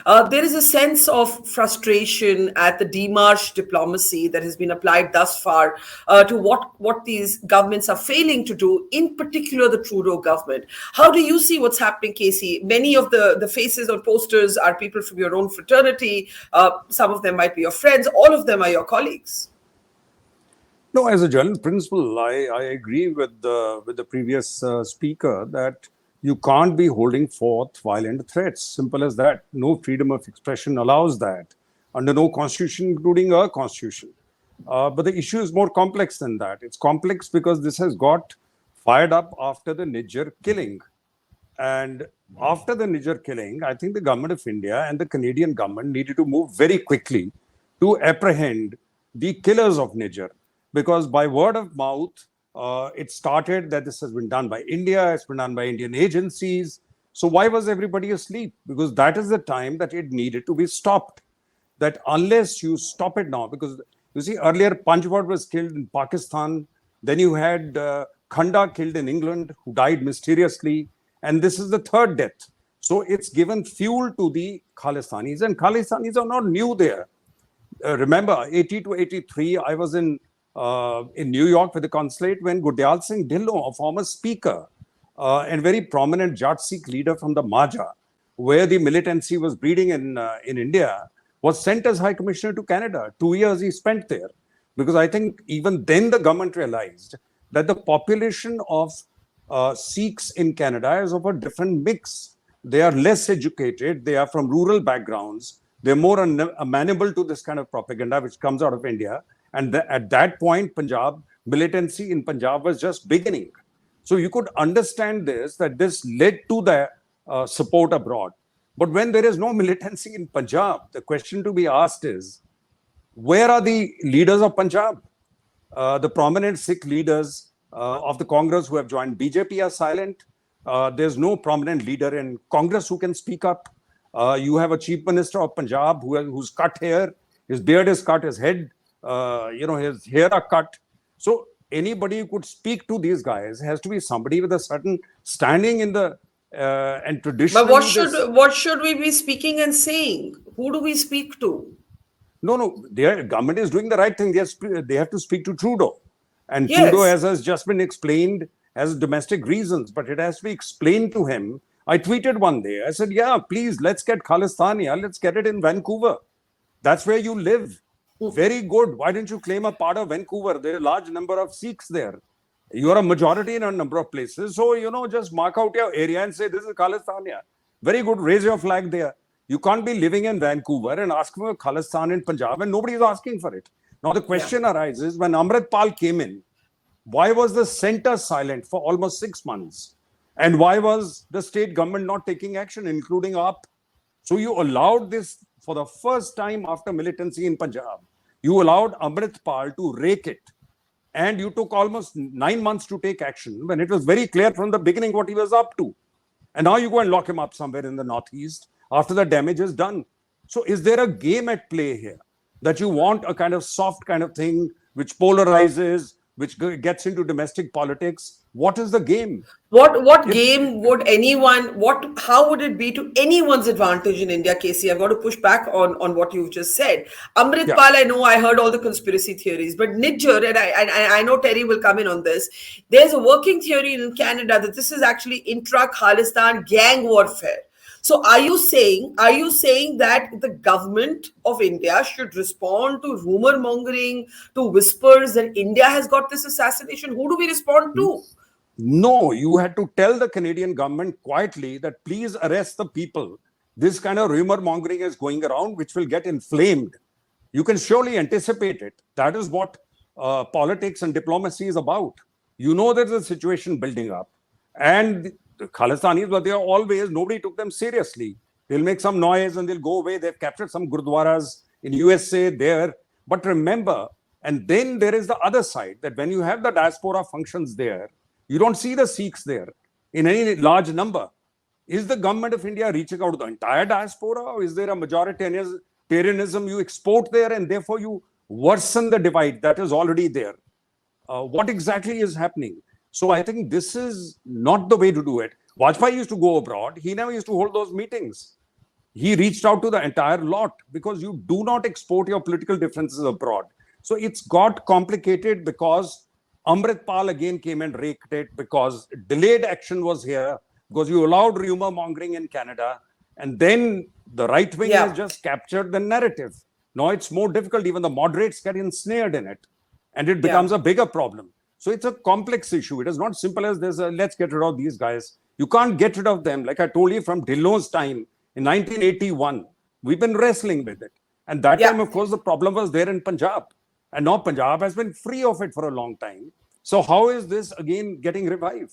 There is a sense of frustration at the demarche diplomacy that has been applied thus far to what these governments are failing to do, in particular the Trudeau government. How do you see what's happening, Casey? Many of the faces on posters are people from your own fraternity. Some of them might be your friends. All of them are your colleagues. No, as a general principle, I agree with the previous speaker that you can't be holding forth violent threats. Simple as that. No freedom of expression allows that under no constitution, including our constitution. But the issue is more complex than that. It's complex because this has got fired up after the Niger killing. And after the Niger killing, I think the government of India and the Canadian government needed to move very quickly to apprehend the killers of Niger. Because by word of mouth, it started that this has been done by India, it's been done by Indian agencies. So why was everybody asleep? Because that is the time that it needed to be stopped. That unless you stop it now, because you see, earlier Panchwad was killed in Pakistan, then you had Khanda killed in England, who died mysteriously, and this is the third death. So it's given fuel to the Khalistanis, and Khalistanis are not new there. Remember, 80 to 83, I was in New York with the consulate when Gurdial Singh Dhillon, a former speaker and very prominent Jat Sikh leader from the Maja, where the militancy was breeding in India, was sent as High Commissioner to Canada. 2 years he spent there. Because I think even then the government realized that the population of Sikhs in Canada is of a different mix. They are less educated, they are from rural backgrounds, they're more amenable to this kind of propaganda which comes out of India. And at that point, Punjab, militancy in Punjab was just beginning. So you could understand this, that this led to the support abroad. But when there is no militancy in Punjab, the question to be asked is, where are the leaders of Punjab? The prominent Sikh leaders of the Congress who have joined BJP are silent. There's no prominent leader in Congress who can speak up. You have a chief minister of Punjab who's cut hair, his beard is cut, his head, his hair are cut. So anybody who could speak to these guys has to be somebody with a certain standing in the and tradition. But what should we be speaking and saying? Who do we speak to? No, their government is doing the right thing. They have to speak to Trudeau. And Yes. Trudeau, as has just been explained, has domestic reasons, but it has to be explained to him. I tweeted one day, I said, yeah, please, let's get Khalistan, let's get it in Vancouver. That's where you live. Very good. Why didn't you claim a part of Vancouver? There are a large number of Sikhs there. You are a majority in a number of places. So, just mark out your area and say, this is Khalistan. Very good. Raise your flag there. You can't be living in Vancouver and asking for Khalistan in Punjab, and nobody is asking for it. Now, the question arises, when Amritpal came in, why was the centre silent for almost 6 months? And why was the state government not taking action, including AAP? So you allowed this for the first time after militancy in Punjab. You allowed Amritpal to rake it. And you took almost 9 months to take action when it was very clear from the beginning what he was up to. And now you go and lock him up somewhere in the northeast after the damage is done. So is there a game at play here? That you want a kind of soft kind of thing which polarizes, which gets into domestic politics? What is the game? What game would how would it be to anyone's advantage in India, Casey? I've got to push back on what you've just said. Amritpal, I know I heard all the conspiracy theories, but Niger, and I know Terry will come in on this, there's a working theory in Canada that this is actually intra-Khalistan gang warfare. So are you saying that the government of India should respond to rumor mongering, to whispers that India has got this assassination? Who do we respond to? No, you had to tell the Canadian government quietly that please arrest the people. This kind of rumor mongering is going around, which will get inflamed. You can surely anticipate it. That is what politics and diplomacy is about. You know there's a situation building up. And the Khalistanis, but they are always, nobody took them seriously. They'll make some noise and they'll go away. They've captured some gurdwaras in USA there. But remember, and then there is the other side, that when you have the diaspora functions there, you don't see the Sikhs there in any large number. Is the government of India reaching out to the entire diaspora, or is there a majoritarianism you export there and therefore you worsen the divide that is already there? What exactly is happening? So I think this is not the way to do it. Vajpayee used to go abroad. He never used to hold those meetings. he reached out to the entire lot because you do not export your political differences abroad. So it's got complicated because Amritpal again came and raked it, because delayed action was here, because you allowed rumor mongering in Canada, and then the right wing has just captured the narrative. Now it's more difficult. Even the moderates get ensnared in it, and it becomes a bigger problem. So it's a complex issue. It is not simple as this, let's get rid of these guys. You can't get rid of them. Like I told you, from Dhillon's time in 1981, we've been wrestling with it. And that time, of course, the problem was there in Punjab. And now Punjab has been free of it for a long time. So how is this again getting revived?